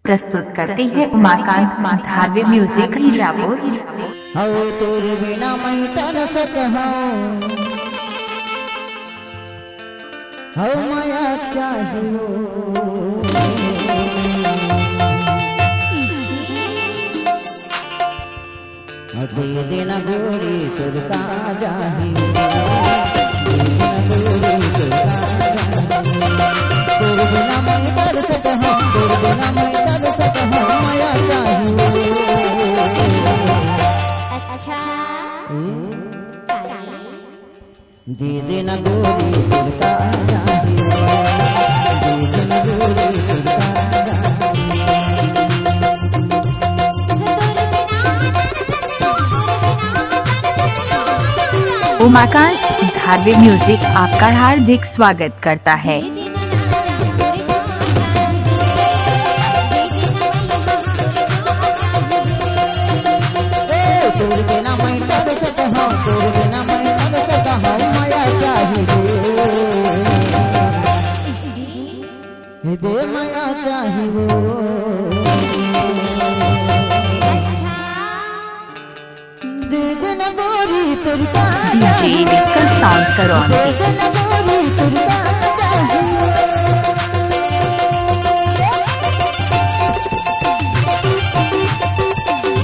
प्रस्तुत करते हैं उमाकांत धारवे म्यूजिक हीरापुर। हवे तेरे बिना मैं तरसत हूँ, हवे माया चाहिए दे देना गोरी तुरका जाही, तेरे बिना मैं तरसत हूँ, तेरे बिना मैं तरसत हूँ, माया चाहिए। दे देना गोरी तुरका जाही, दे देना गोरी तुरका उमाकांत धारवे म्यूजिक आपका हार्दिक स्वागत करता है। तेरे बिना मैं तरसत हूँ, तेरे बिना मैं तरसत हूँ, माया चाहिए दे माया चाहिए। दे देना गोरी तुरका डीजे विकल साउंड करौंदी। दे देना गोरी तुरका जाही,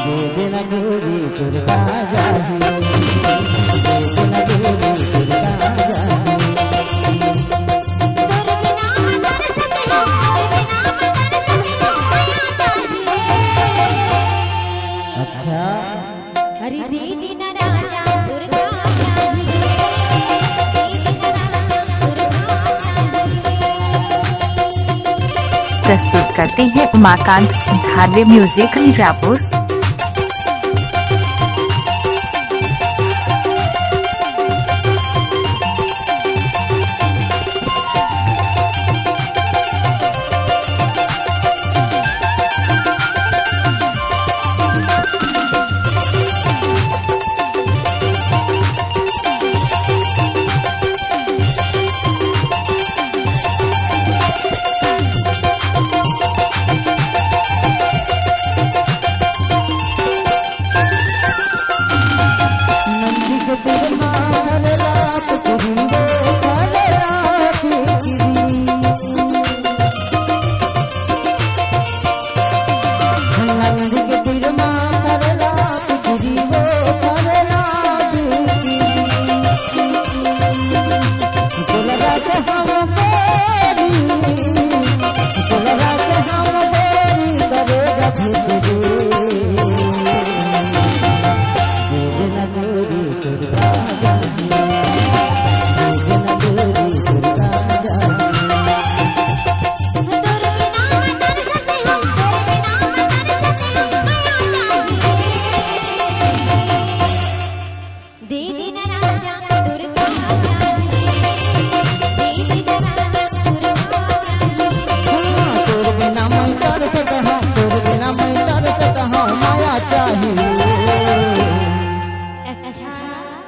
दे देना गोरी तुरका जाही। अच्छा हरि दे देना राजा तुरका जाही, प्रस्तुत करते हैं उमाकांत धारवे म्यूजिक हीरापुर।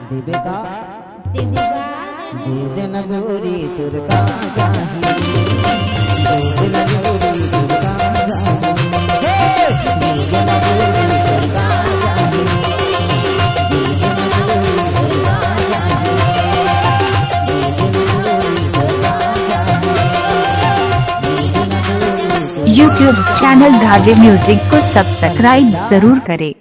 देवेगा दे देना गोरी तुरका जाही, दे देना गोरी तुरका जाही, दे देना गोरी तुरका जाही, दे देना गोरी तुरका जाही, दे देना गोरी तुरका जाही। YouTube चैनल धारवे म्यूजिक को सब्सक्राइब जरूर करें।